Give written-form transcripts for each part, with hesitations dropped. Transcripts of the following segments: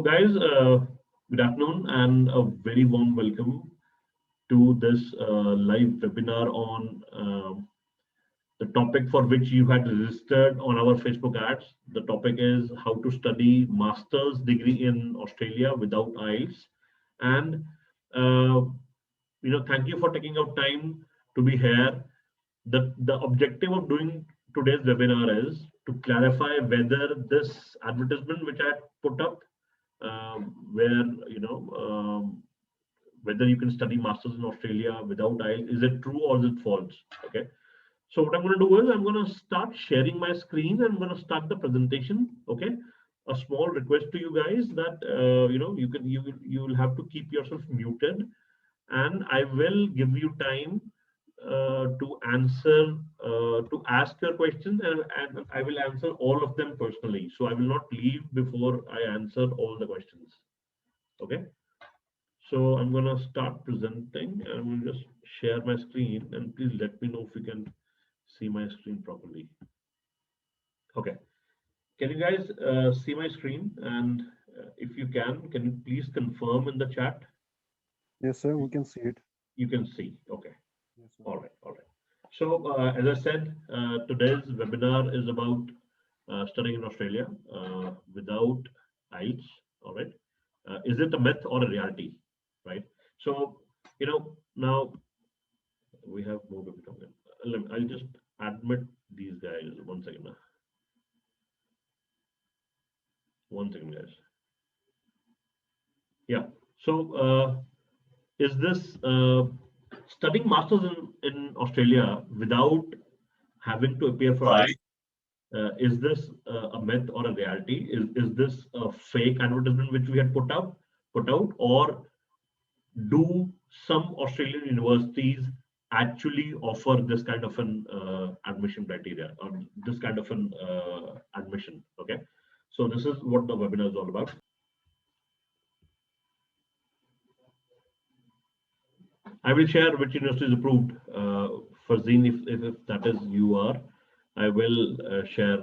Guys, good afternoon and a very warm welcome to this live webinar on the topic for which you had registered on our Facebook ads. The topic is how to study master's degree in Australia without IELTS. And thank you for taking out time to be here. The objective of doing today's webinar is to clarify whether this advertisement which I put up, where whether you can study masters in Australia without IELTS, is it true or is it false? Okay. So what I'm going to do is I'm going to start sharing my screen and I'm going to start the presentation. Okay. A small request to you guys that you will have to keep yourself muted, and I will give you time to answer, to ask your questions, and I will answer all of them personally. So I will not leave before I answer all the questions. Okay. So I'm going to start presenting and I'm going to just share my screen, and please let me know if you can see my screen properly. Okay. Can you guys see my screen? And if you can you please confirm in the chat? Yes, sir, we can see it. You can see. Okay. Yes, sir. All right. So as I said, today's webinar is about studying in Australia without IELTS. All right. Is it a myth or a reality? Right. So, now we have more people coming in. I'll just admit these guys. One second. One second, guys. Yeah. So, is this studying masters in Australia without having to appear for IELTS? Is this a myth or a reality? Is this a fake advertisement which we had put out, or do some Australian universities actually offer this kind of an admission criteria, or this kind of an admission? Okay, so this is what the webinar is all about. I will share which university is approved. Fazeen, if that is you are, I will share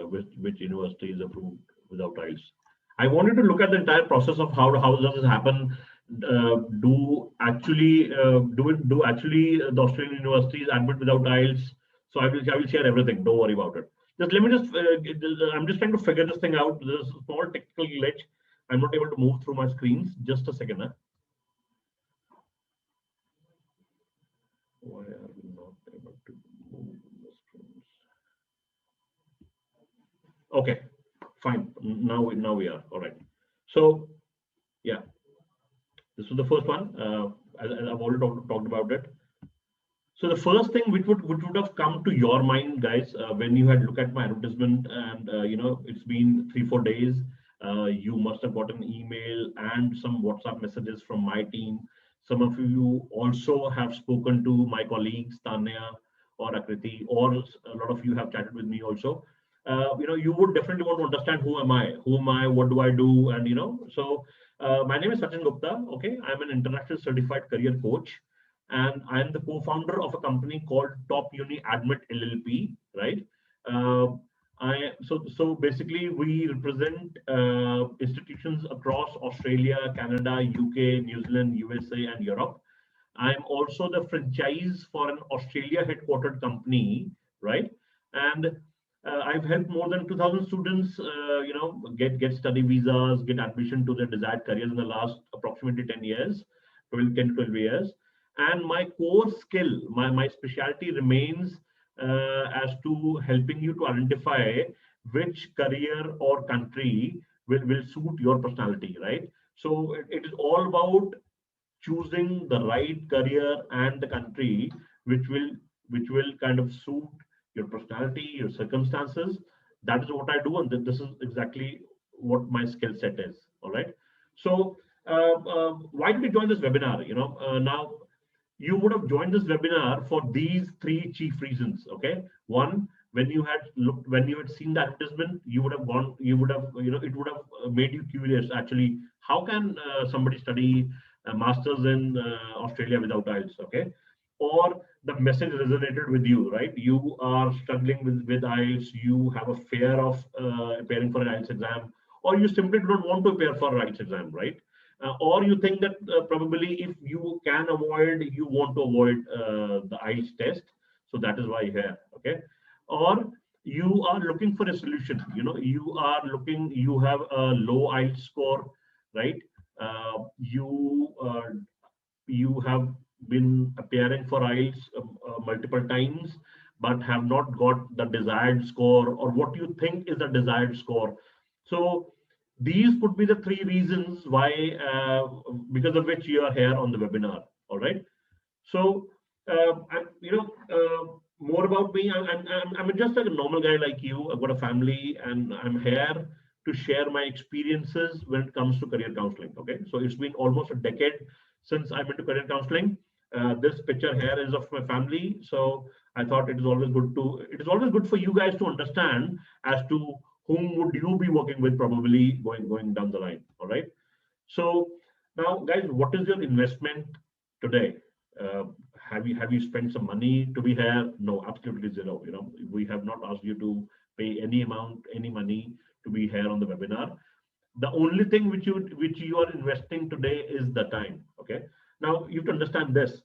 which university is approved without IELTS. I wanted to look at the entire process of how does this happen. Do actually the Australian universities admit without IELTS? So I will share everything. Don't worry about it. Just let me I'm just trying to figure this thing out. There's a small technical glitch. I'm not able to move through my screens. Just a second. Why are we not able to move the screens? Okay, fine. Now we are all right. So yeah, this was the first one. I've already talked about it. So the first thing which would have come to your mind, guys, when you had looked at my advertisement, and it's been 3-4 days, you must have got an email and some WhatsApp messages from my team. Some of you also have spoken to my colleagues Tanya or Akriti, or a lot of you have chatted with me also. You would definitely want to understand who am I, what do I do, and so my name is Sachin Gupta. Okay, I'm an international certified career coach, and I'm the co-founder of a company called Top Uni Admit LLP. Right. So basically we represent institutions across Australia, Canada, UK, New Zealand, USA, and Europe. I'm also the franchise for an Australia headquartered company, right? And I've helped more than 2,000 students, get study visas, get admission to their desired careers in the last approximately 10 years, 10 to 12 years. And my core skill, my specialty remains as to helping you to identify which career or country will suit your personality, right? So it is all about choosing the right career and the country which will kind of suit your personality, your circumstances. That is what I do, and this is exactly what my skill set is. All right. So why did we join this webinar? Now you would have joined this webinar for these 3 chief reasons. Okay. One, when you had seen the advertisement, it would have made you curious. Actually, how can somebody study a master's in Australia without IELTS? Okay. Or the message resonated with you, right? You are struggling with IELTS. You have a fear of appearing for an IELTS exam, or you simply don't want to prepare for IELTS exam, right? Or you think that probably if you can avoid, you want to avoid the IELTS test, so that is why here, okay? Or you are looking for a solution. You are looking, you have a low IELTS score, right? You have been appearing for IELTS multiple times, but have not got the desired score, or what you think is the desired score. So these could be the three reasons why, because of which you are here on the webinar. All right. So, more about me. I'm just like a normal guy like you. I've got a family, and I'm here to share my experiences when it comes to career counseling. Okay, so it's been almost a decade since I'm into career counseling. This picture here is of my family, so I thought it is always good to. It is always good for you guys to understand as to whom would you be working with, probably going down the line. All right. So now, guys, what is your investment today? Uh, have you spent some money to be here? No, absolutely zero. We have not asked you to pay any amount, any money to be here on the webinar. The only thing which you are investing today is the time. Okay. Now you have to understand this.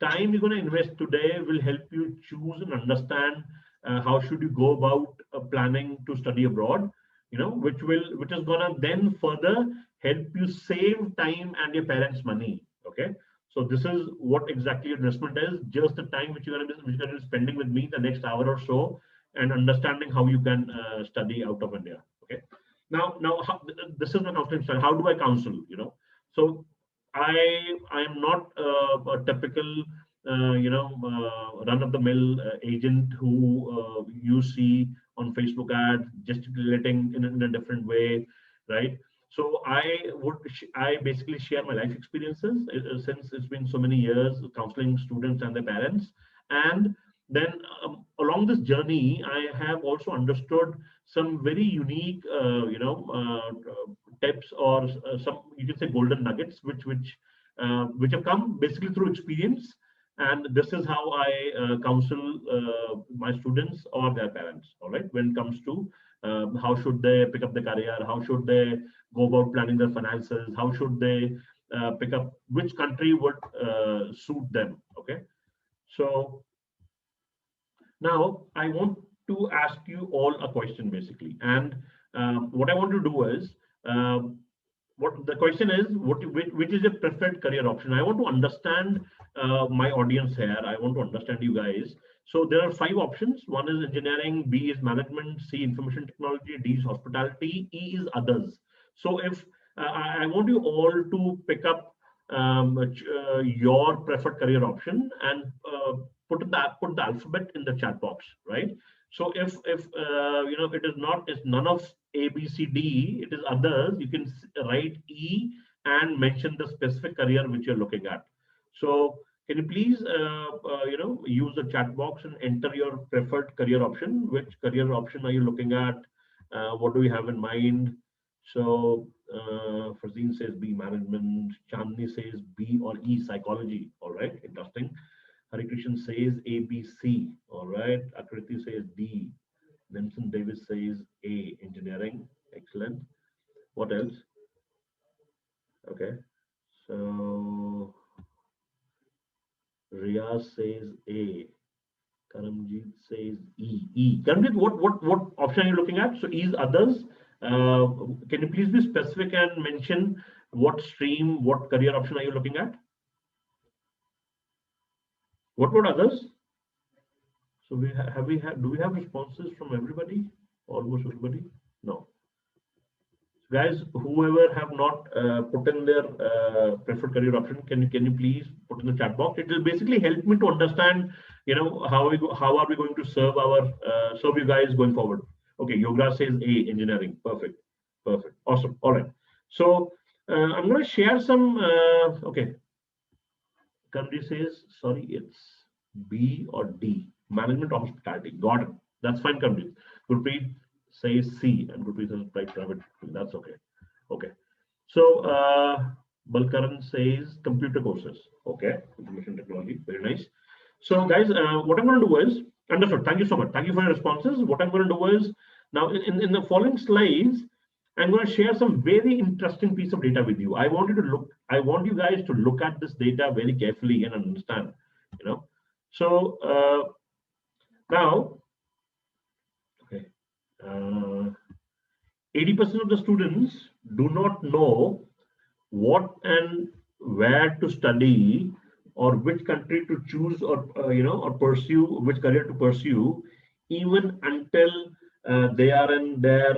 Time you're going to invest today will help you choose and understand how should you go about planning to study abroad. Which is going to then further help you save time and your parents' money. Okay. So this is what exactly your investment is, just the time which you're going to be spending with me the next hour or so, and understanding how you can study out of India. Okay. Now, this is my counseling style. How do I counsel? So I am not a typical run-of-the-mill agent who you see on Facebook ads gesticulating in a different way, right? So I basically share my life experiences since it's been so many years counseling students and their parents, and then along this journey, I have also understood some very unique, tips, or some, you can say, golden nuggets, which have come basically through experience. And this is how I counsel my students or their parents. All right, when it comes to how should they pick up the career, how should they go about planning their finances, how should they pick up which country would suit them. Okay, so now I want to ask you all a question basically, and what I want to do is, what the question is, which is your preferred career option? I want to understand my audience here. I want to understand you guys. So there are 5 options. One is engineering, B is management, C information technology, D is hospitality, E is others. So if I want you all to pick up your preferred career option and put the alphabet in the chat box, right? So if it's none of A, B, C, D, it is others, you can write E and mention the specific career which you're looking at. So can you please use the chat box and enter your preferred career option? Which career option are you looking at? What do you have in mind? So Fazeen says B, management. Chandni says B or E, psychology. All right, interesting. Hari Krishnan says A, B, C. All right. Akriti says D. Nemson Davis says A, engineering. Excellent. What else? Okay. So Riyaz says A. Karamjeet says E. E. Karamjeet, what option are you looking at? So E is others. Can you please be specific and mention what stream, what career option are you looking at? What about others? So do we have responses from everybody? Almost everybody? No. Guys, whoever have not put in their preferred career option, can you please put in the chat box? It will basically help me to understand, how are we going to serve you guys going forward. Okay, Yoga says A, engineering. Perfect, awesome. All right. So I'm going to share some. Okay, Kamri says, sorry, it's B or D, management or hospitality. Got it. That's fine, Kamri. Gurpreet says C, and Gurpreet says private. That's okay. Okay. So Balkaran says computer courses. Okay, information technology. Very nice. So guys, what I'm going to do is, understood. Thank you so much. Thank you for your responses. What I'm going to do is, now in the following slides, I'm going to share some very interesting piece of data with you. I want you guys to look at this data very carefully and understand, you know. So now, okay, 80% of the students do not know what and where to study, or which country to choose, or or pursue, which career to pursue, even until they are in their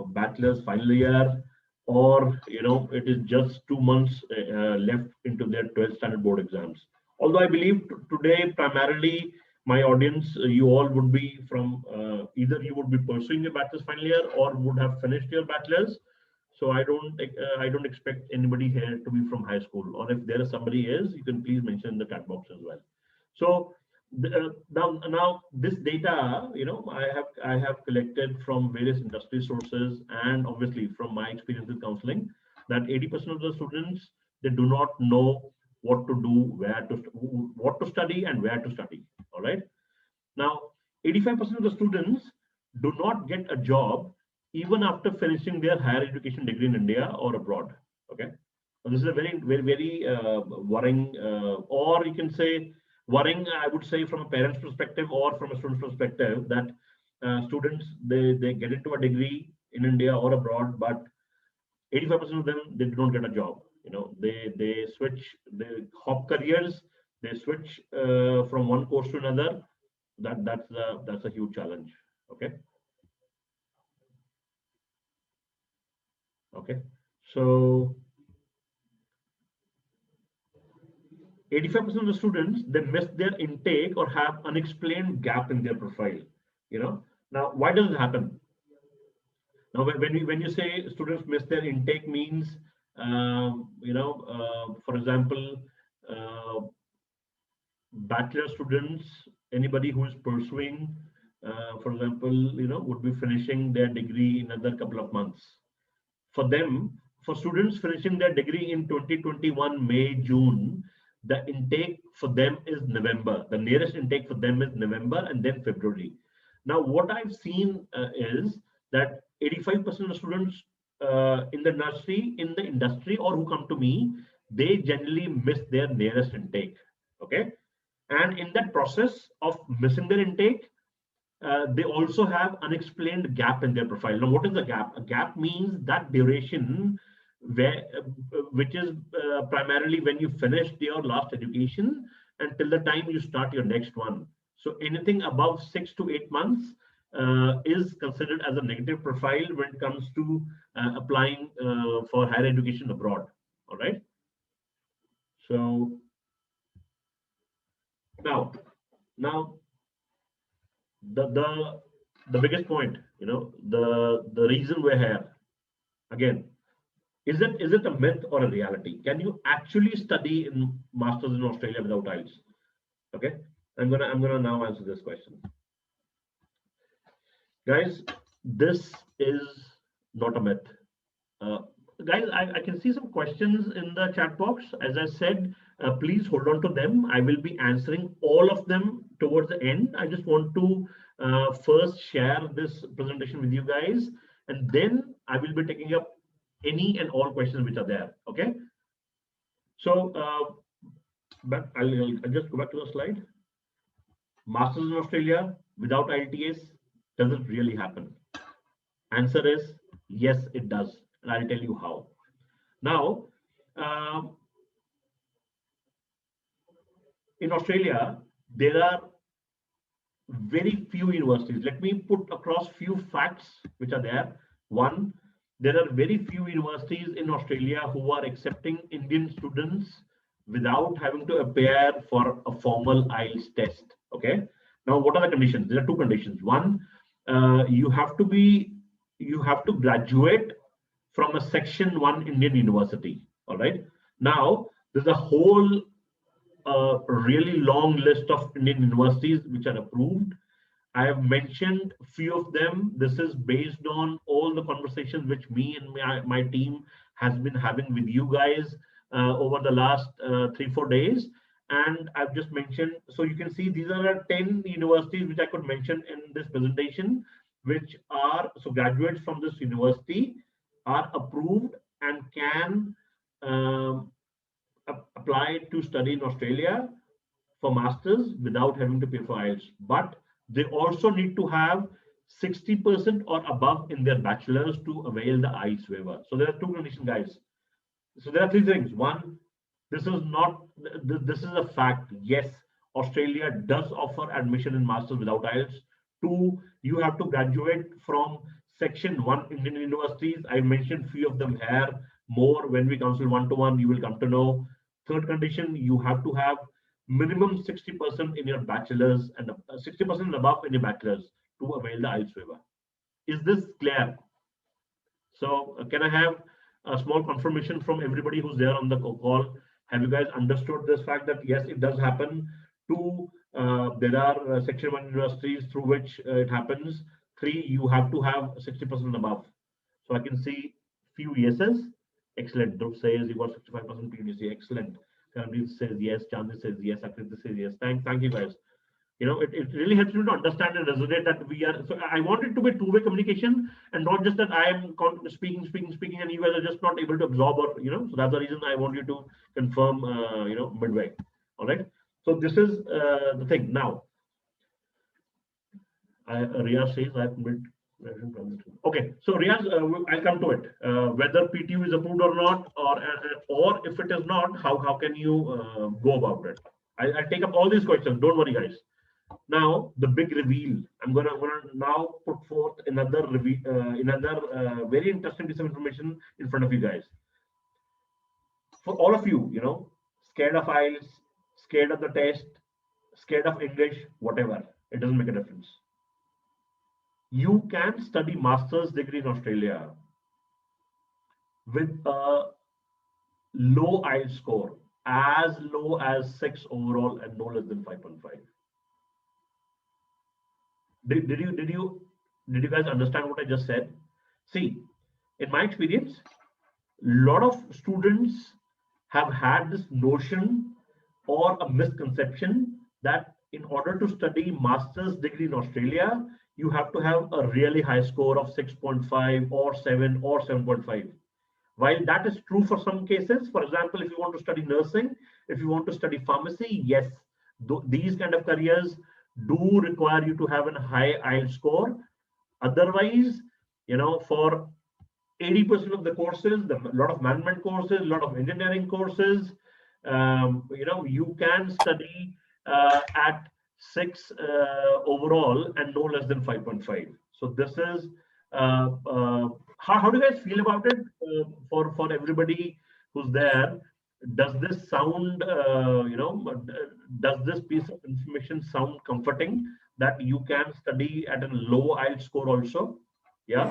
bachelor's final year, or it is just 2 months left into their 12th standard board exams. Although I believe today primarily my audience, you all would be from either you would be pursuing your bachelor's final year or would have finished your bachelor's. So I don't expect anybody here to be from high school, or if there is somebody is, you can please mention in the chat box as well. So now this data, I have collected from various industry sources, and obviously from my experience with counseling, that 80% of the students, they do not know what to do, what to study and where to study. All right. Now, 85% of the students do not get a job even after finishing their higher education degree in India or abroad. Okay, so this is a very worrying, or you can say worrying, I would say, from a parent's perspective or from a student's perspective, that students, they get into a degree in India or abroad, but 85% of them, they do not get a job. They switch, they hop careers, they switch from one course to another. That's a huge challenge. Okay. Okay. So 85% of the students, they miss their intake or have unexplained gap in their profile. Now why does it happen? Now when you say students miss their intake means, for example, bachelor students, anybody who is pursuing, for example, would be finishing their degree in another couple of months. For them, for students finishing their degree in 2021 May, June, the intake for them is November. The nearest intake for them is November and then February. Now, what I've seen is that 85% of students in the nursery, in the industry, or who come to me, they generally miss their nearest intake. Okay. And in that process of missing their intake, they also have unexplained gap in their profile. Now, what is the gap? A gap means that duration which is primarily when you finished your last education until the time you start your next one. So anything above 6 to 8 months is considered as a negative profile when it comes to applying for higher education abroad. All right. So now the biggest point, the reason we're here again, is it a myth or a reality? Can you actually study in masters in Australia without IELTS? Okay, I'm gonna now answer this question, guys. This is not a myth. Guys, I can see some questions in the chat box. As I said, please hold on to them. I will be answering all of them towards the end. I just want to first share this presentation with you guys, and then I will be taking up any and all questions which are there. Okay. So, but I'll just go back to the slide. Masters in Australia without IELTS, does it really happen? Answer is yes, it does. And I'll tell you how. Now, in Australia, there are very few universities. Let me put across few facts which are there. One, there are very few universities in Australia who are accepting Indian students without having to appear for a formal IELTS test. Okay. Now, what are the conditions? There are two conditions. One, you have to graduate from a Section 1 Indian university. All right. Now, there's a whole really long list of Indian universities which are approved. I have mentioned a few of them. This is based on all the conversations which me and my team has been having with you guys over the last 3-4 days. And I've just mentioned, so you can see these are 10 universities which I could mention in this presentation. which are, so graduates from this university are approved and can apply to study in Australia for masters without having to pay for IELTS. But they also need to have 60% or above in their bachelor's to avail the IELTS waiver. So there are two conditions, guys. So there are three things. One, this is not, this is a fact. Yes, Australia does offer admission in masters without IELTS. Two, you have to graduate from section 1 Indian universities. I mentioned few of them here. More when we counsel one-to-one, you will come to know. Third condition, you have to have minimum 60% in your bachelor's and 60% and above in your bachelor's to avail the IELTS waiver. Is this clear? So can I have a small confirmation from everybody who's there on the call? Have you guys understood this fact that yes, it does happen? Two, there are section 1 universities through which it happens. Three, you have to have 60% above. So I can see few yeses. Excellent. Dhruv says you got 65% PDC. Excellent. Karandeep says yes. Chandni says yes. Akriti says yes. Thank you guys. You know, it really helps me to understand and resonate that we are. So I want it to be two-way communication and not just that I am speaking, and you guys are just not able to absorb or, you know, so that's the reason I want you to confirm, you know, midway. All right. So this is the thing. Now, Riyaz says I've made. Okay, so Riyaz, I'll come to it. Whether PTU is approved or not, or if it is not, how can you go about it? I'll take up all these questions. Don't worry, guys. Now the big reveal. I'm gonna now put forth another very interesting piece of information in front of you guys. For all of you, you know, scared of IELTS, scared of the test, scared of English, whatever, it doesn't make a difference. You can study master's degree in Australia with a low IELTS score, as low as 6 overall and no less than 5.5. Did you guys understand what I just said? See, in my experience, a lot of students have had this notion or a misconception that in order to study master's degree in Australia, you have to have a really high score of 6.5 or 7 or 7.5. While that is true for some cases, for example, if you want to study nursing, if you want to study pharmacy, yes, these kind of careers do require you to have a high IELTS score. Otherwise, you know, for 80% of the courses, a lot of management courses, a lot of engineering courses, you know, you can study at 6 overall and no less than 5.5. So this is how do you guys feel about it? For everybody who's there, does this sound, you know, does this piece of information sound comforting that you can study at a low IELTS score also? Yeah.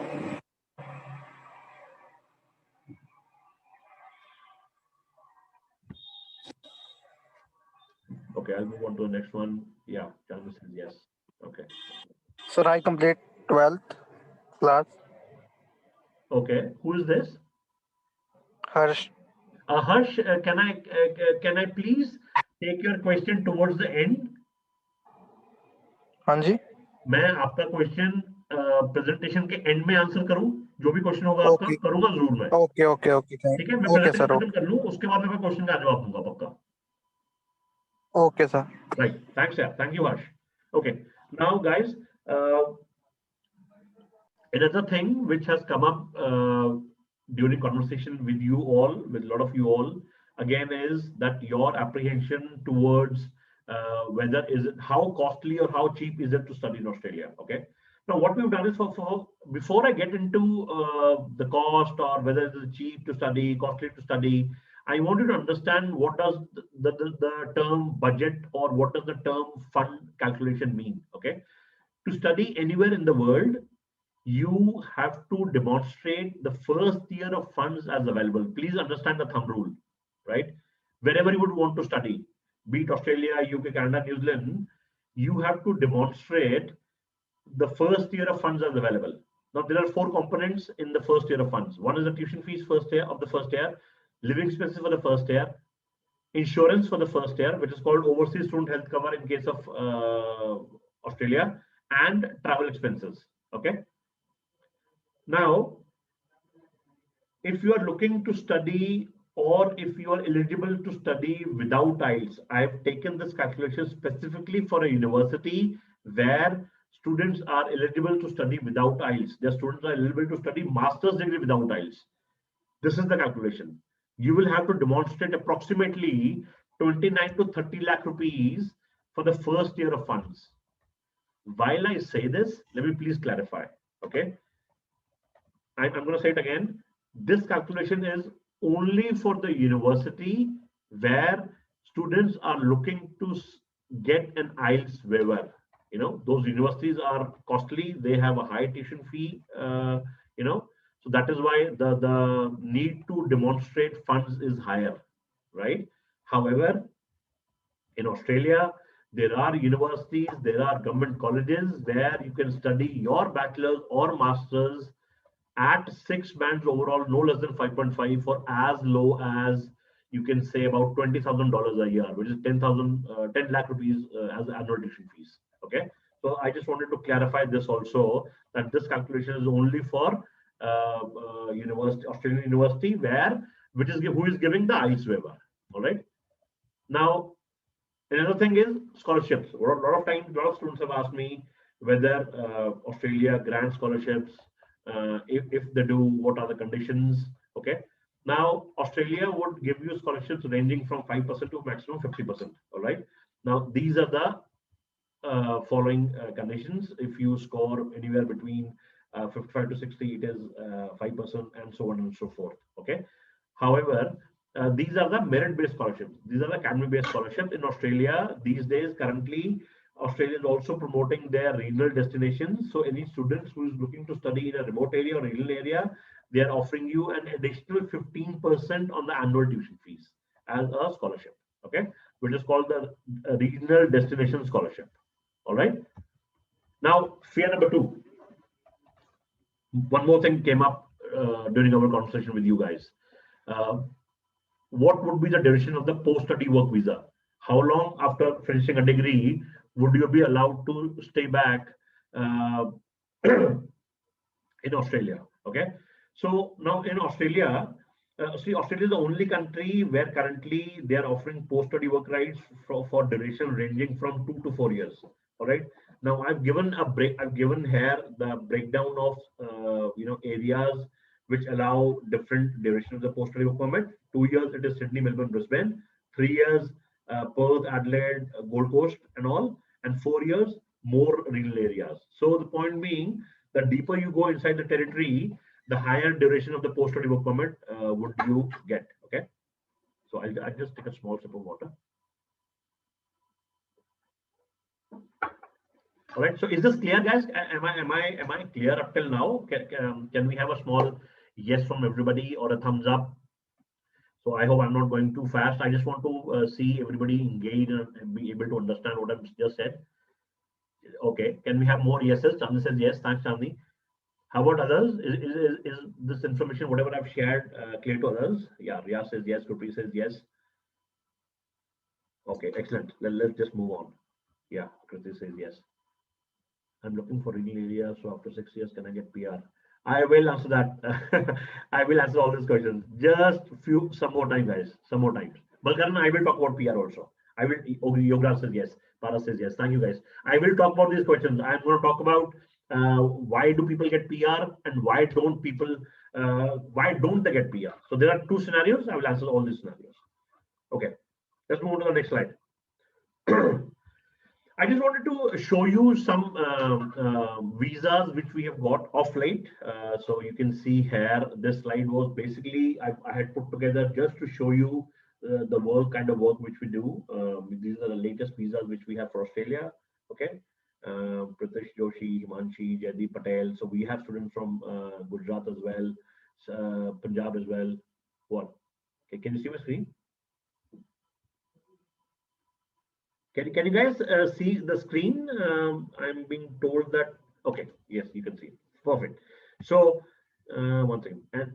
Okay, I'll move on to the next one. Yeah, Chandra says yes. Okay. Sir, I complete 12th class. Okay, who is this? Harsh. Harsh, can I please take your question towards the end? हाँ जी. मैं आपका question presentation के and में answer करूं, जो भी question होगा आपका Okay. करूंगा जरूर मैं. Okay. ठीक है, मैं Okay, प्रेजेंटेशन sir. खत्म कर लूं, उसके बाद मैं क्वेश्चन का जवाब दूंगा पक्का. Okay, sir. Right. Thanks, yeah. Thank you, Harsh. Okay. Now, guys, another thing which has come up during conversation with you all, with a lot of you all, again, is that your apprehension towards whether is it how costly or how cheap is it to study in Australia. Okay. Now, what we've done is for before I get into the cost or whether it is cheap to study, costly to study, I want you to understand what does the term budget or what does the term fund calculation mean. Okay. To study anywhere in the world, you have to demonstrate the first year of funds as available. Please understand the thumb rule, right? Wherever you would want to study, be it Australia, UK, Canada, New Zealand, you have to demonstrate the first year of funds as available. Now, there are 4 components in the first year of funds. One is the tuition fees first year of the first year, living expenses for the first year, insurance for the first year, which is called overseas student health cover in case of Australia, and travel expenses. Okay. Now, if you are looking to study or if you are eligible to study without IELTS, I have taken this calculation specifically for a university where students are eligible to study without IELTS. Their students are eligible to study master's degree without IELTS. This is the calculation. You will have to demonstrate approximately 29 to 30 lakh rupees for the first year of funds. While I say this, let me please clarify. Okay. I'm going to say it again. This calculation is only for the university where students are looking to get an IELTS waiver. You know, those universities are costly. They have a high tuition fee, you know, so that is why the need to demonstrate funds is higher, right? However, in Australia, there are universities, there are government colleges where you can study your bachelor's or master's at 6 bands overall, no less than 5.5 for as low as you can say about $20,000 a year, which is 10 lakh rupees as annual tuition fees. Okay. So I just wanted to clarify this also, that this calculation is only for university, Australian university which is who is giving the IELTS waiver. All right. Now, another thing is scholarships. A lot of times, a lot of students have asked me whether Australia grants scholarships. If they do, what are the conditions? Okay. Now, Australia would give you scholarships ranging from 5% to maximum 50%. All right. Now, these are the following conditions. If you score anywhere between 55 to 60, it is 5%, and so on and so forth. Okay. However, these are the merit-based scholarships. These are the academy-based scholarships in Australia these days. Currently, Australia is also promoting their regional destinations. So any students who is looking to study in a remote area or regional area, they are offering you an additional 15% on the annual tuition fees as a scholarship. Okay, which is called the regional destination scholarship. All right. Now, fear number 2. One more thing came up during our conversation with you guys. What would be the duration of the post-study work visa? How long after finishing a degree would you be allowed to stay back in Australia? Okay. So now in Australia, Australia is the only country where currently they are offering post-study work rights for duration ranging from 2 to 4 years. All right. Now I've given I've given here the breakdown of areas which allow different duration of the post-study work permit. 2 years it is Sydney, Melbourne, Brisbane. 3 years Perth, Adelaide, Gold Coast, and all, and 4 years more regional areas. So the point being, the deeper you go inside the territory, the higher duration of the post-study work permit would you get. Okay. So I'll just take a small sip of water. All right. So is this clear, guys? Am I clear up till now? Can we have a small yes from everybody or a thumbs up? So I hope I'm not going too fast. I just want to see everybody engage and be able to understand what I've just said. Okay. Can we have more yeses? Chandni says yes. Thanks, Chandni. How about others? Is this information, whatever I've shared, clear to others? Yeah. Riyaz says yes. Gurpreet says yes. Okay. Excellent. Let's just move on. Yeah. Kriti says yes. I'm looking for regional area. So after 6 years, can I get PR? I will answer that. I will answer all these questions. Just some more time, guys. Some more time. Balkaran, I will talk about PR also. I will. Yogra says yes. Para says yes. Thank you, guys. I will talk about these questions. I'm going to talk about why do people get PR and why don't they get PR? So there are 2 scenarios. I will answer all these scenarios. Okay. Let's move on to the next slide. I just wanted to show you some visas which we have got off late. So you can see here, this slide was basically, I had put together just to show you the kind of work which we do. These are the latest visas which we have for Australia. Okay. Pratish Joshi, Himanshi, Jaideep Patel. So we have students from Gujarat as well, Punjab as well. What? Okay, can you see my screen? Can you guys see the screen? I'm being told that, okay, yes, you can see. Perfect. So one thing, and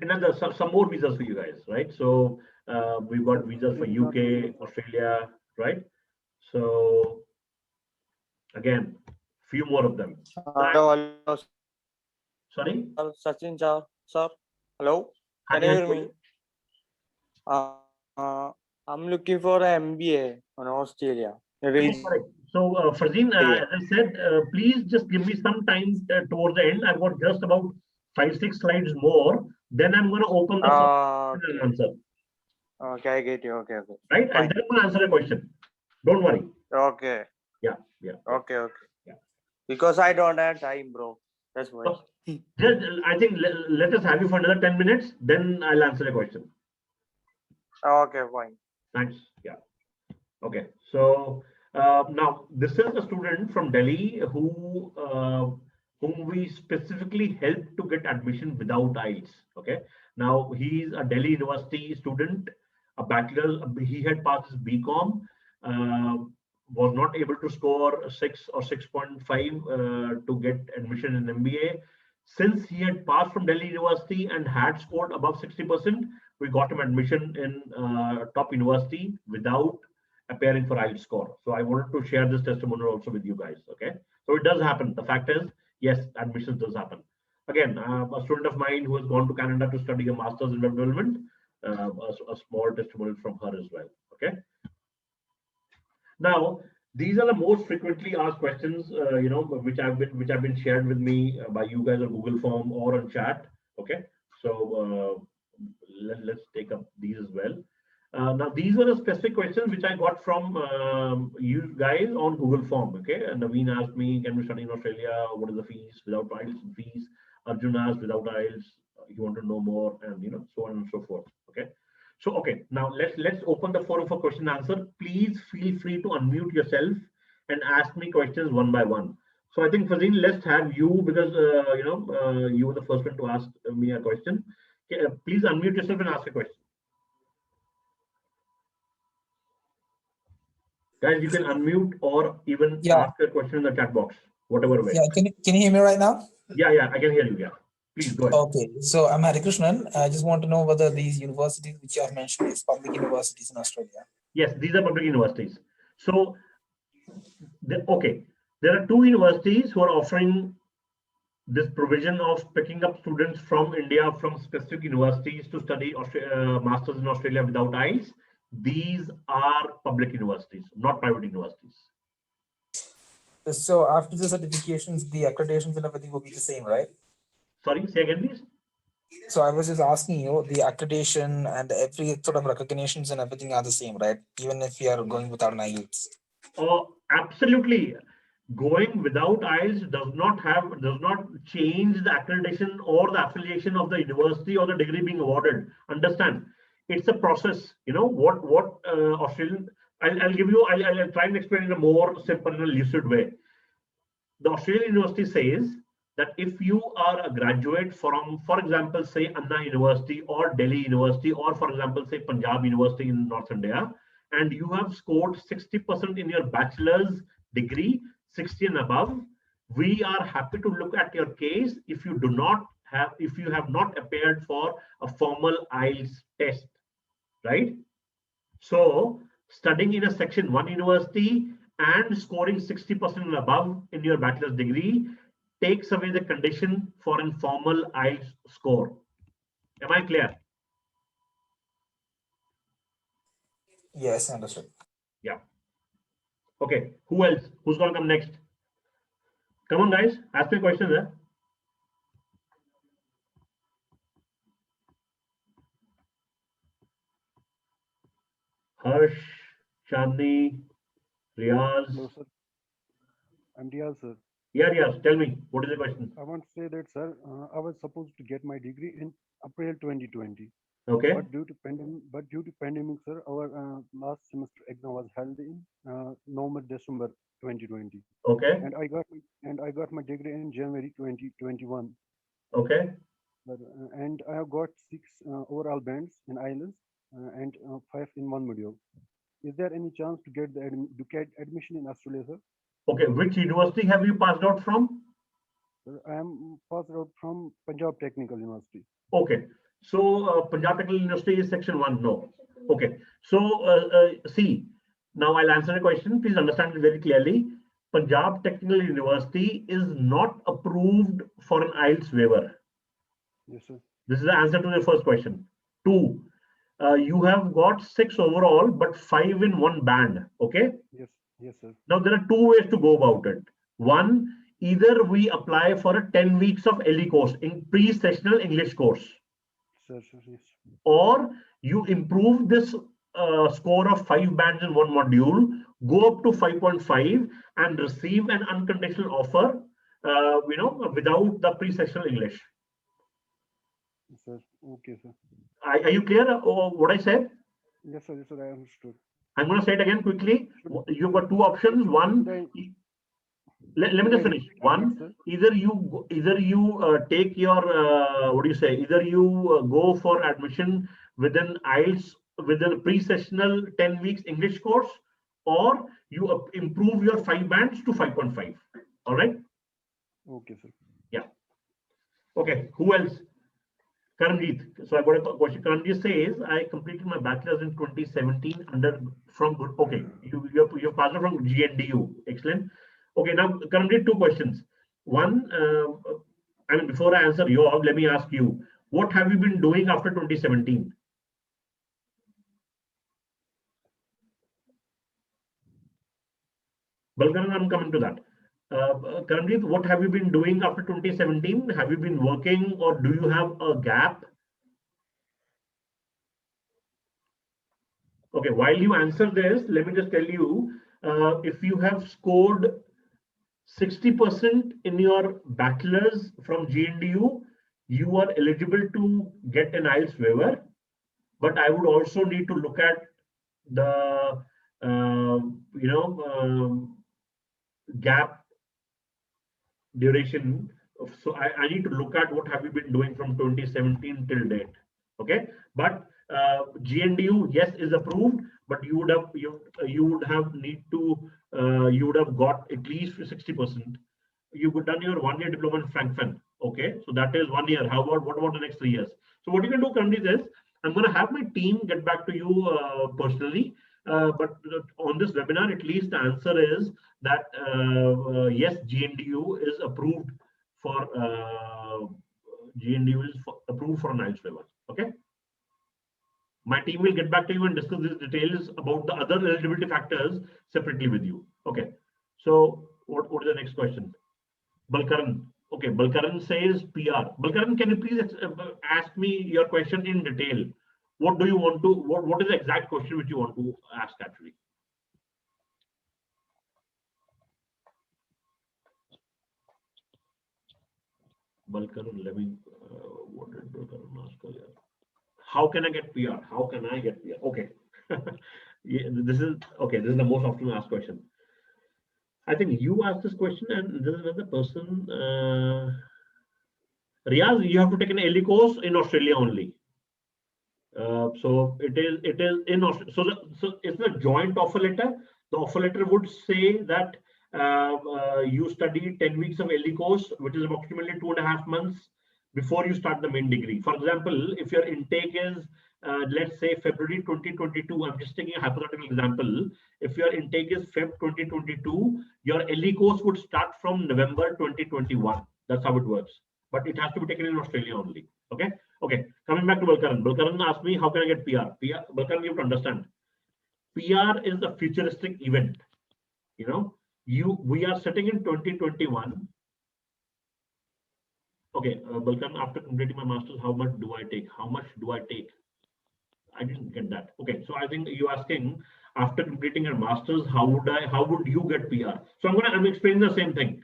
another some more visas for you guys, right? So we've got visas for UK, Australia, right? So again, Few more of them. Hello, Sorry? Sachin sir. Hello, Hi, can you yes, hear me? I'm looking for an MBA on Australia. correct. So, Fazeen, as I said, please just give me some time towards the end. I've got just about 5-6 slides more. Then I'm going to open the form and Okay. answer. Okay, I get you. Okay. Right? And Fine. then I'm going to answer a question. Don't worry. Okay. Yeah. Okay. Yeah. Because I don't have time, bro. That's why. So, just, I think let us have you for another 10 minutes. Then I'll answer a question. Okay, fine. Thanks. Yeah. Okay. So now this is a student from Delhi whom we specifically helped to get admission without IELTS. Okay. Now he's a Delhi University student, a bachelor's. He had passed his BCom, was not able to score 6 or 6.5 to get admission in MBA. Since he had passed from Delhi University and had scored above 60%, we got him admission in top university without appearing for IELTS score. So I wanted to share this testimonial also with you guys. Okay, so it does happen. The fact is, yes, admissions does happen. Again, a student of mine who has gone to Canada to study a master's in web development, a small testimonial from her as well. Okay. Now, these are the most frequently asked questions, which have been shared with me by you guys on Google Form or on chat. Okay, so let's take up these as well. Now, these were the specific questions which I got from you guys on Google Form. Okay, and Naveen asked me, can we study in Australia? What is the fees without IELTS and fees? Arjun asked without IELTS, you want to know more, and so on and so forth. Okay. So, okay, now let's open the forum for question and answer. Please feel free to unmute yourself and ask me questions one by one. So I think, Fazeen, let's have you because, you were the first one to ask me a question. Okay, please unmute yourself and ask a question. Guys, you can unmute or even ask a question in the chat box, whatever way. Yeah, can you hear me right now? Yeah, I can hear you. Yeah, please go ahead. Okay, so I'm Hari Krishnan. I just want to know whether these universities which you have mentioned is public universities in Australia. Yes, these are public universities. So, okay, there are two universities who are offering this provision of picking up students from India from specific universities to study masters in Australia without IELTS. These are public universities, not private universities. So after the certifications, the accreditations and everything will be the same, right? Sorry, say again, please. So I was just asking you, the accreditation and every sort of recognitions and everything are the same, right? Even if you are going without an IELTS. Oh, absolutely. Going without IELTS does not change the accreditation or the affiliation of the university or the degree being awarded. Understand? It's a process. What Australian. I'll give you. I'll try and explain in a more simple and lucid way. The Australian university says that if you are a graduate from, for example, say Anna University or Delhi University, or for example, say Punjab University in North India, and you have scored 60% in your bachelor's degree, 60 and above, we are happy to look at your case if you have not appeared for a formal IELTS test, right? So studying in a section 1 university and scoring 60% and above in your bachelor's degree takes away the condition for informal IELTS score. Am I clear? Yes, understood. Yeah. Okay. Who else? Who's going to come next? Come on, guys. Ask me questions there. Harsh, Chandni, Riaz. Hello, sir. I'm Diaz, sir. Yeah, Riaz, tell me, what is the question? I want to say that, sir, I was supposed to get my degree in April 2020. Okay. But due to pandemic, sir, our last semester exam was held in November, December 2020. Okay. And I got my degree in January 2021. Okay. And I have got 6 overall bands in IELTS and 5 in one module. Is there any chance to get admission in Australia, sir? Okay. Which university have you passed out from? Sir, I am passed out from Punjab Technical University. Okay. So Punjab Technical University is section 1. No. Okay. So see, now I'll answer the question. Please understand it very clearly. Punjab Technical University is not approved for an IELTS waiver. Yes, sir. This is the answer to the first question. 2, you have got 6 overall, but 5 in one band. Okay. Yes. Yes, sir. Now there are 2 ways to go about it. One, either we apply for a 10 weeks of LE course, in pre-sessional English course, Sir, sir, yes. or you improve this score of 5 bands in one module, go up to 5.5 and receive an unconditional offer, without the pre-sessional English. Sir, okay, sir. Are you clear what I said? Yes, sir. Yes, sir. I understood. I'm going to say it again quickly. You've got 2 options. One, let me just finish. One, either you take your what do you say? Either you go for admission within IELTS within a pre-sessional 10 weeks English course, or you improve your 5 bands to 5.5. All right. Okay, sir. Yeah. Okay. Who else? Karanjeet. So I got a question. Karanjeet says, I completed my bachelor's in 2017 okay, you passed from GNDU. Excellent. Okay, now Karanjeet, 2 questions. One, before I answer yours, let me ask you, what have you been doing after 2017? Balkaran, I'm coming to that. Karanjeet, what have you been doing after 2017? Have you been working, or do you have a gap? Okay, while you answer this, let me just tell you, if you have scored 60% in your bachelor's from GNDU, you are eligible to get an IELTS waiver. But I would also need to look at the gap duration. So I need to look at what have you been doing from 2017 till date. Okay, but GNDU, yes, is approved, but you would have got at least 60%. You've done your 1-year diploma in Frankfurt. Okay, so that is 1 year. What about the next 3 years? So what you can do currently is, I'm going to have my team get back to you personally. But on this webinar, at least the answer is that yes, GNDU is approved for approved for an IELTS waiver. Okay. My team will get back to you and discuss these details about the other eligibility factors separately with you. Okay. So what is the next question? Balkaran. Okay, Balkaran says PR. Balkaran, can you please ask me your question in detail? What do you want to, what is the exact question which you want to ask actually? Balkaran, let me, what did Balkaran ask earlier? How can I get PR? How can I get PR? Okay. Yeah, this is the most often asked question. I think you asked this question, and this is another person. Riaz, you have to take an LE course in Australia only. So it is in Australia. So it's a joint offer letter. The offer letter would say that you study 10 weeks of LE course, which is approximately 2.5 months before you start the main degree. For example, if your intake is let's say February 2022, I'm just taking a hypothetical example. If your intake is Feb 2022, your LE course would start from November 2021. That's how it works. But it has to be taken in Australia only. Okay. Okay. Coming back to Balkaran. Balkaran asked me, how can I get PR? Balkaran, you have to understand. PR is a futuristic event. You know, we are sitting in 2021. Okay, Balkaran, after completing my master's, how much do I take? How much do I take? I didn't get that. Okay, so I think you're asking, after completing your master's, how would you get PR? So I'm explaining the same thing.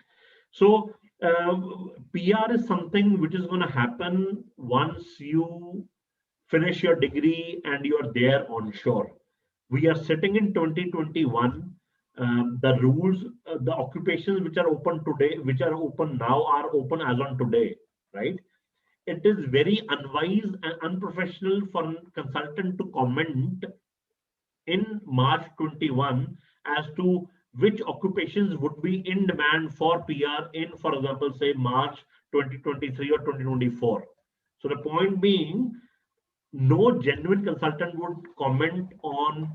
So PR is something which is going to happen once you finish your degree and you're there onshore. We are sitting in 2021. The rules, the occupations which are open today, which are open now, are open as on today, right? It is very unwise and unprofessional for a consultant to comment in March 21 as to which occupations would be in demand for PR in, for example, say March 2023 or 2024. So the point being, no genuine consultant would comment on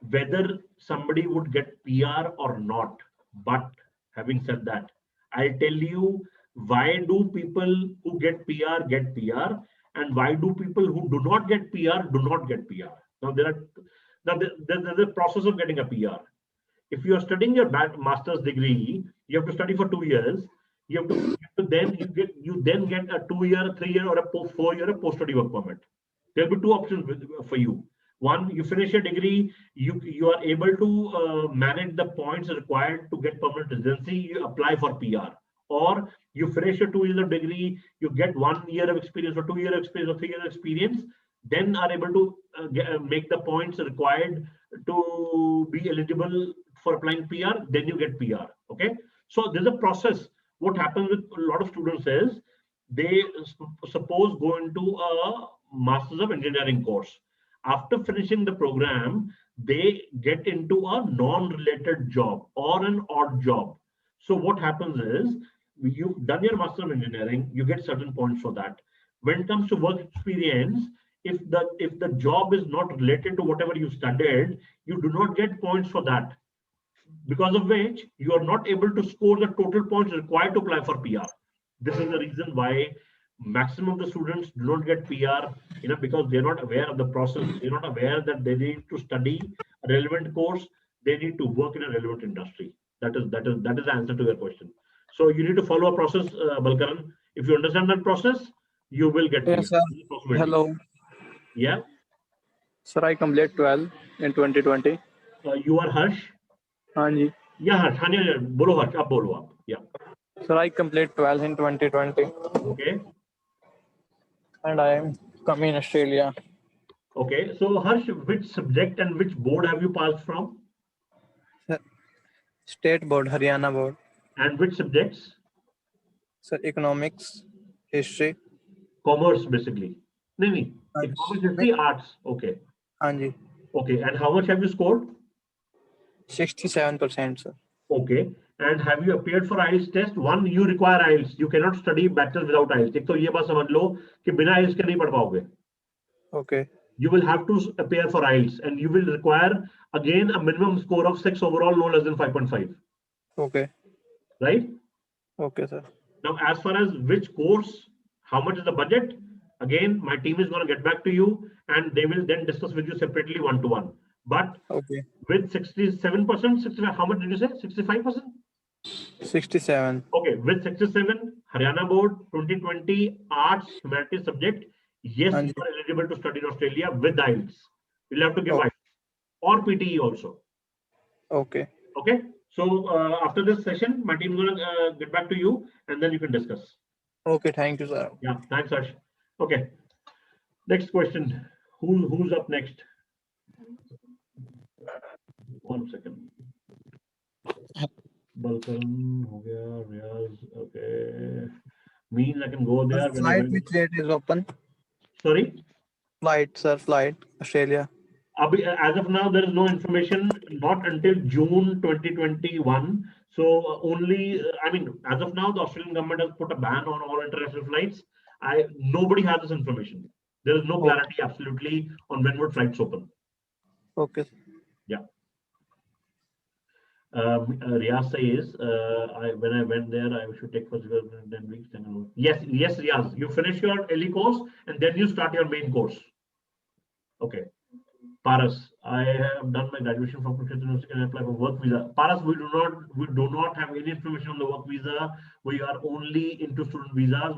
whether somebody would get PR or not. But having said that, I'll tell you why do people who get PR, and why do people who do not get PR do not get PR. Now there's a process of getting a PR. If you are studying your master's degree, you have to study for 2 years. You then get a 2 year, 3 year, or a 4 year post-study work permit. There'll be two options for you. One, you finish your degree, you are able to manage the points required to get permanent residency, you apply for PR. Or you finish your 2 years of degree, you get 1 year of experience or 2 year experience or 3 year experience, then are able to make the points required to be eligible for applying PR, then you get PR. Okay. So there's a process. What happens with a lot of students is they suppose go into a Masters of Engineering course. After finishing the program, they get into a non-related job or an odd job. So what happens is you've done your Master of Engineering, you get certain points for that. When it comes to work experience, if the job is not related to whatever you studied, you do not get points for that, because of which you are not able to score the total points required to apply for PR. This is the reason why maximum of the students do not get PR, because they're not aware of the process. They're not aware that they need to study a relevant course. They need to work in a relevant industry. That is the answer to your question. So you need to follow a process, Balkaran. If you understand that process, you will get PR. Yes, sir. Hello. Yeah. Sir, I complete 12 in 2020. You are Harsh. हाँ जी. Yeah, Harsh. हाँ जी, बोलो Harsh. आप बोलो आप. Yeah. Sir, I complete 12 in 2020. Okay. And I am coming in Australia. Okay. So Harsh, which subject and which board have you passed from? Sir, State board, Haryana board. And which subjects? Sir, economics, history. Commerce, basically. No. Economics, history, arts. Okay. हाँ जी. Okay. And how much have you scored? 67%, sir. Okay. And have you appeared for IELTS test? One, you require IELTS. You cannot study bachelor's without IELTS. एक तो ये बात समझ लो कि बिना IELTS के नहीं पढ़ पाओगे. Okay. You will have to appear for IELTS, and you will require again a minimum score of 6 overall, no less than 5.5. Okay. Right? Okay, sir. Now, as far as which course, how much is the budget? Again, my team is going to get back to you, and they will then discuss with you separately one-to-one. But okay, with 67%, 65, how much did you say? 65%? 67. Okay, with 67, Haryana Board 2020 Arts Humanities subject, yes, And you are eligible to study in Australia with IELTS. You'll have to give okay. IELTS or PTE also. Okay. Okay, so after this session, my team is going to get back to you, and then you can discuss. Okay, thank you, sir. Yeah, thanks, Harsh. Okay, next question. Who's up next? 1 second. Balkaran, ho gaya, Riaz, okay. Means I can go there. Flight which date is open? Sorry? Flight, sir, flight, Australia. As of now, there is no information, not until June 2021. So only, as of now, the Australian government has put a ban on all international flights. Nobody has this information. There is no clarity absolutely on when would flights open. Okay. Yeah. Riaz says, when I went there, I should take first 10 weeks. Yes, Riaz, you finish your LE course and then you start your main course. Okay. Paras, I have done my graduation from Kushit University and apply for work visa. Paras, we do not have any information on the work visa. We are only into student visas.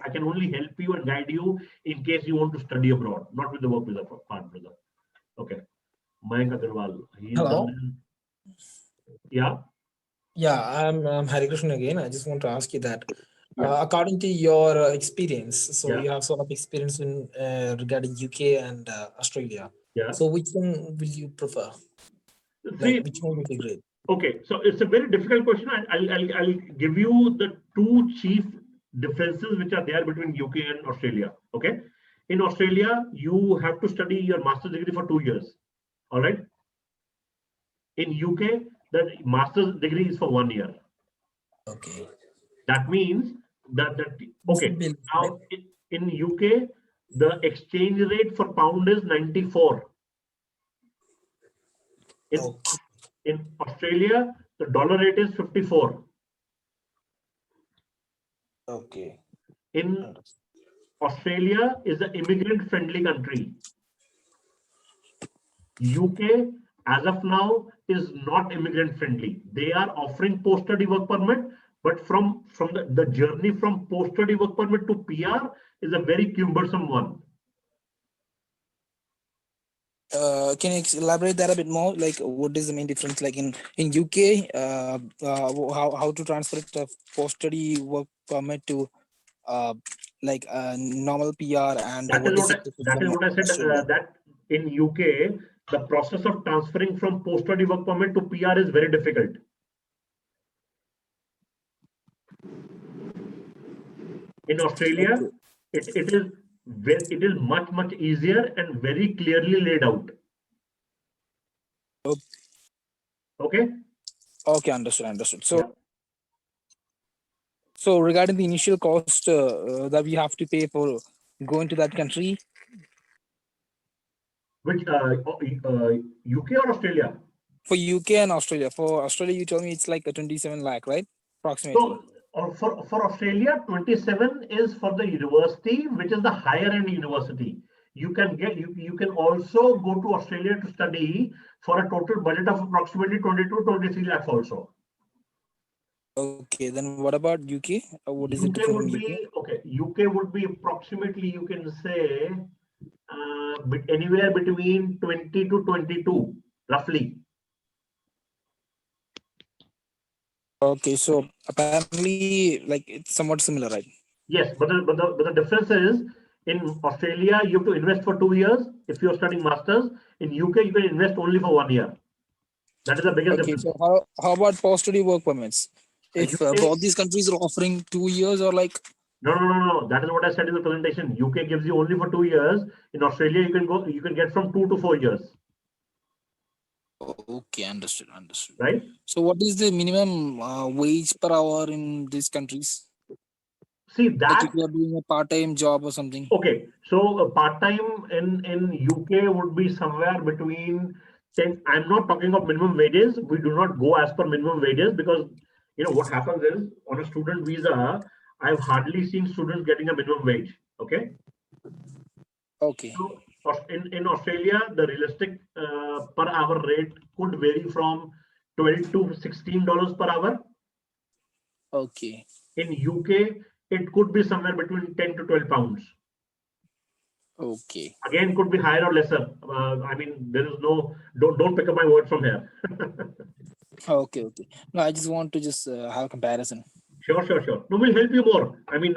I can only help you and guide you in case you want to study abroad, not with the work visa part, brother. Okay. Mayank Agarwal. Hello. Yeah. Yeah, I'm Hari Krishna again. I just want to ask you that. According to your experience, so you have sort of experience in regarding UK and Australia. Yeah. So which one will you prefer? See, which one would be great? Okay, so it's a very difficult question. I'll give you the two chief differences which are there between UK and Australia. Okay, in Australia you have to study your master's degree for 2 years. All right. In UK, the master's degree is for 1 year. Okay. That means that okay. Now in UK, the exchange rate for pound is 94. In Australia, The dollar rate is 54. Okay. In Australia is an immigrant-friendly country. UK, as of now, is not immigrant-friendly. They are offering post-study work permit, but from the journey from post-study work permit to PR is a very cumbersome one. Can you elaborate that a bit more? Like, what is the main difference? Like in UK, how to transfer it post study work permit to like normal PR, and That what is is what it different from I said. Australia? That in UK, the process of transferring from post-study work permit to PR is very difficult. In Australia, it is much easier and very clearly laid out. Okay. Okay, understood. So, Yeah. so regarding the initial cost that we have to pay for going to that country, Which UK or Australia? for UK and Australia. For Australia, you told me it's like a 27 lakh, right? Approximately. So for Australia, 27 is for the university, which is the higher end university. You can also go to Australia to study for a total budget of approximately 23 lakhs also. Okay, then what about UK? What is it UK different from would UK? be okay. UK would be approximately, you can say, anywhere between 20 to 22, roughly. Okay, so apparently, like it's somewhat similar, right? Yes, but the difference is in Australia you have to invest for 2 years if you are studying masters. In UK you can invest only for 1 year. That is the biggest Okay, difference. so how about post-study work permits? If UK, both these countries are offering 2 years or like, no. That is what I said in the presentation. UK gives you only for 2 years. In Australia you can get from 2 to 4 years. okay, understood. Right? So what is the minimum wage per hour in these countries? See Like that. if you are doing a part-time job or something. Okay, so part-time in UK would be somewhere between 10. I'm not talking of minimum wages. We do not go as per minimum wages because what happens is on a student visa, I've hardly seen students getting a minimum wage. Okay, Okay. so in Australia, the realistic per hour rate could vary from $12 to $16 per hour. Okay. In UK, it could be somewhere between 10 to 12 pounds. Okay. Again, could be higher or lesser. I mean, there is no, don't pick up my word from here. Okay. No, I just want to just have a comparison. Sure. No, we'll help you more. I mean,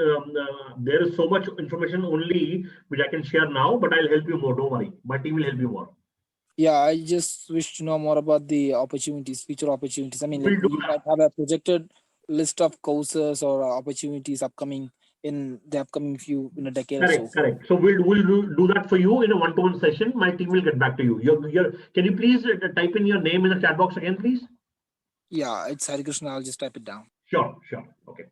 there is so much information only which I can share now, but I'll help you more. Don't worry. My team will help you more. Yeah, I just wish to know more about the opportunities, future opportunities. I mean, like We'll do you that. might have a projected list of courses or opportunities upcoming in the upcoming in a decade or so. Correct. So we'll do that for you in a one-to-one session. My team will get back to you. Can you please type in your name in the chat box again, please? Yeah, it's Hari Krishna. I'll just type it down. Sure. Okay.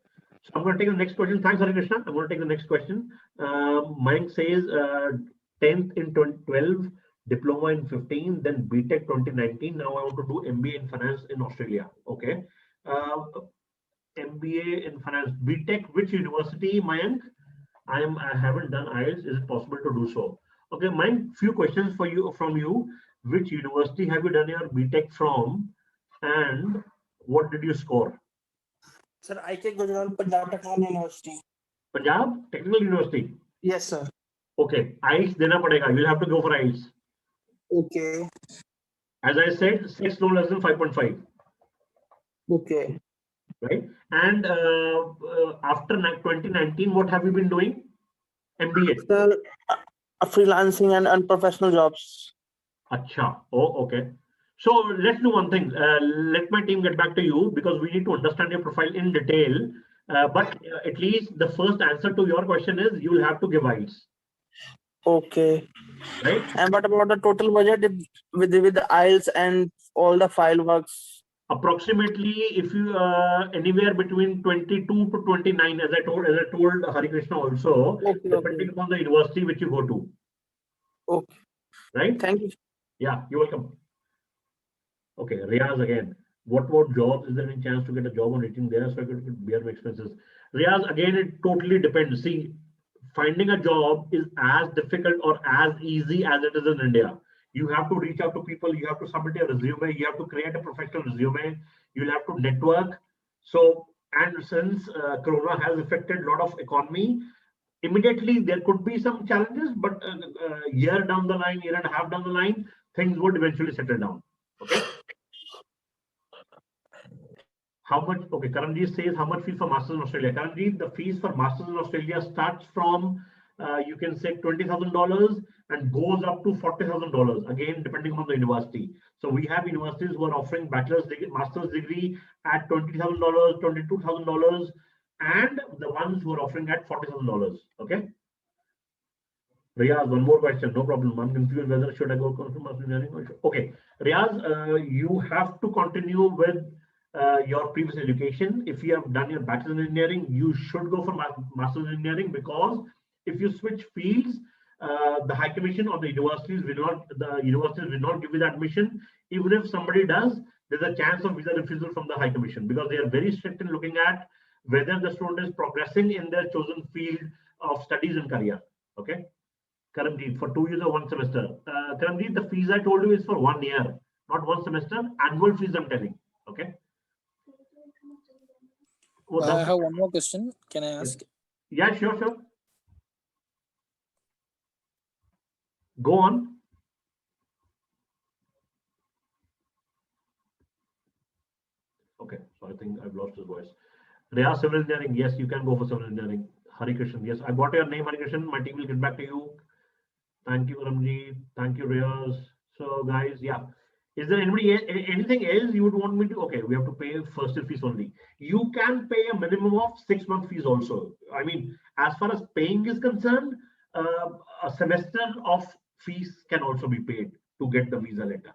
So I'm going to take the next question. Thanks, Hari Krishna. I'm going to take the next question. Mayank says 10th in 2012, diploma in 15, then BTech 2019. Now I want to do MBA in finance in Australia. Okay. MBA in finance, BTech, which university, Mayank? I haven't done IELTS. Is it possible to do so? Okay, Mayank, few questions from you. Which university have you done your BTech from, and what did you score? Sir, I take Gujarat Punjab Technical University. Punjab Technical University. Yes, sir. Okay, IELTS dena padega. You'll have to go for IELTS. Okay. As I said, 6 no less than 5.5. Okay. Right. And after 2019, what have you been doing? MBA. Sir, freelancing and unprofessional jobs. Acha. Oh, okay. So let's do one thing. Let my team get back to you because we need to understand your profile in detail. But at least the first answer to your question is you will have to give IELTS. Okay. Right. And what about the total budget with the IELTS and all the file works? Approximately, if you anywhere between 22 to 29, as I told Hari Krishna also, depending upon the university which you go to. Okay. Right. Thank you. Yeah, you're welcome. Okay, Riaz again. What about jobs? Is there any chance to get a job on reaching there so I could bear my expenses? Riaz, again, it totally depends. See, finding a job is as difficult or as easy as it is in India. You have to reach out to people, you have to submit your resume, you have to create a professional resume, you'll have to network. So, and since Corona has affected a lot of economy, immediately there could be some challenges, but year down the line, year and a half down the line, things would eventually settle down. Okay. How much? Okay, Karanjeet says how much fees for masters in Australia. Karanjeet, the fees for masters in Australia starts from you can say $20,000 and goes up to $40,000 again, depending on the university. So we have universities who are offering bachelor's degree, master's degree at $20,000, $22,000, and the ones who are offering at $40,000. Okay. Riaz, one more question. No problem. I'm confused whether should I go for master's engineering or should... Okay, Riaz, you have to continue with your previous education. If you have done your bachelor's in engineering, you should go for master's in engineering, because if you switch fields, the High Commission or the universities will not give you the admission. Even if somebody does, there's a chance of visa refusal from the High Commission, because they are very strict in looking at whether the student is progressing in their chosen field of studies and career. Okay. Karamjeet, for 2 years or 1 semester. Karamjeet, the fees I told you is for 1 year, not 1 semester. Annual fees I'm telling. Okay. I have one more question. Can I ask? Yeah, sure. Go on. Okay, so I think I've lost his voice. Riyaz, civil engineering. Yes, you can go for civil engineering. Hari Krishnan. Yes, I got your name, Hari Krishnan. My team will get back to you. Thank you, Ramji. Thank you, Riyaz. So, guys, yeah. Is there anything else you would want me to? Okay, we have to pay first year fees only. You can pay a minimum of 6-month fees also. I mean, as far as paying is concerned, a semester of fees can also be paid to get the visa letter.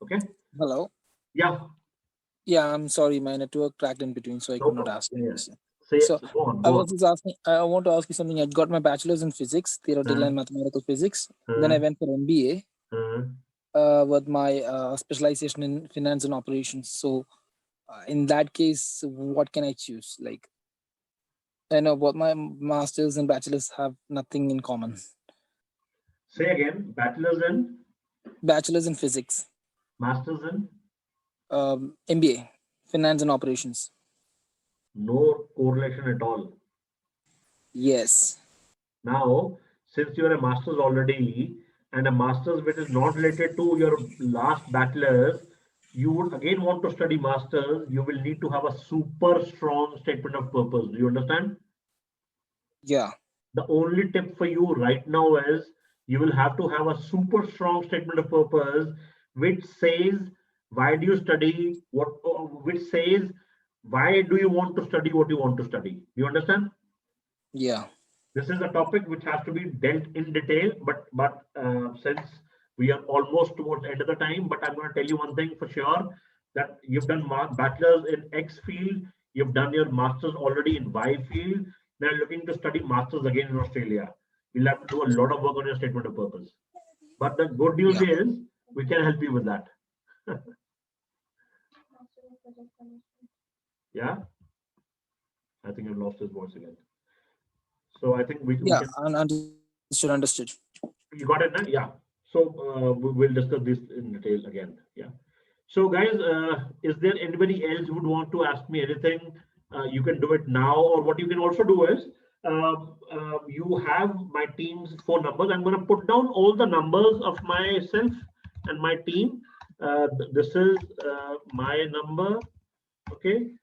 Okay. Hello. Yeah. Yeah, I'm sorry, my network cracked in between, so I could not ask. Yeah. So go on. I was just asking. I want to ask you something. I got my bachelor's in physics, theoretical and mathematical physics. Then I went for MBA with my specialization in finance and operations. So, in that case, what can I choose? Like, I know both my masters and bachelors have nothing in common. Say again. Bachelor's in physics. Masters in MBA, finance and operations. No correlation at all. Yes. Now, since you are a master's already, and a master's which is not related to your last bachelor's, you would again want to study master's, you will need to have a super strong statement of purpose. Do you understand? Yeah. The only tip for you right now is you will have to have a super strong statement of purpose which says why do you study, which says why do you want to study what you want to study. Do you understand? Yeah. This is a topic which has to be dealt in detail, but since we are almost towards the end of the time, but I'm going to tell you one thing for sure, that you've done bachelor's in X field, you've done your master's already in Y field, now looking to study master's again in Australia. You'll have to do a lot of work on your statement of purpose. But the good news is we can help you with that. Yeah, I think I've lost his voice again. So I think we can... Understood. You got it, yeah. So we'll discuss this in detail again. Yeah. So guys, is there anybody else who would want to ask me anything? You can do it now, or what you can also do is you have my team's phone numbers. I'm going to put down all the numbers of myself and my team. This is my number. Okay,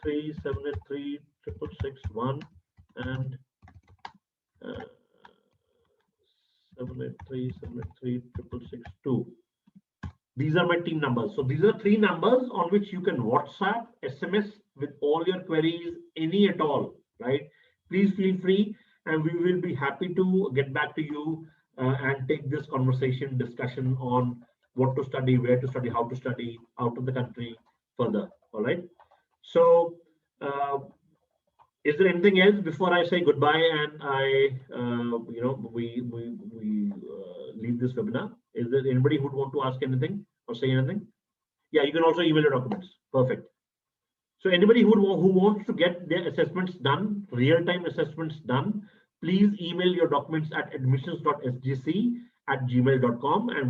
783-783-661 and 783-783-662. These are my team numbers. So these are 3 numbers on which you can WhatsApp, SMS with all your queries, any at all, right? Please feel free, and we will be happy to get back to you and take this discussion on what to study, where to study, how to study out of the country further. All right. So is there anything else before I say goodbye and we leave this webinar? Is there anybody who would want to ask anything or say anything? Yeah, you can also email your documents. Perfect. So anybody who wants to get their assessments done, real-time assessments done, please email your documents at admissions.sgc@gmail.com, and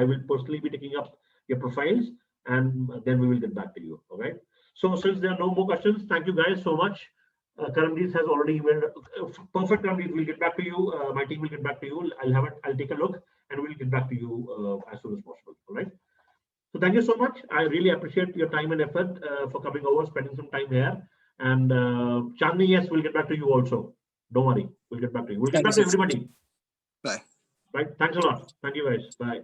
I will personally be taking up your profiles, and then we will get back to you. All right. So since there are no more questions, thank you guys so much. Karamdeep has already emailed. Perfect, Karamdeep. We'll get back to you. My team will get back to you. I'll take a look, and we'll get back to you as soon as possible. All right. So thank you so much. I really appreciate your time and effort for coming over, spending some time here. And Chandni, yes, we'll get back to you also. Don't worry. We'll get back to you. We'll get Thank back you, to sir. everybody. Bye. Right. Thanks a lot. Thank you guys. Bye.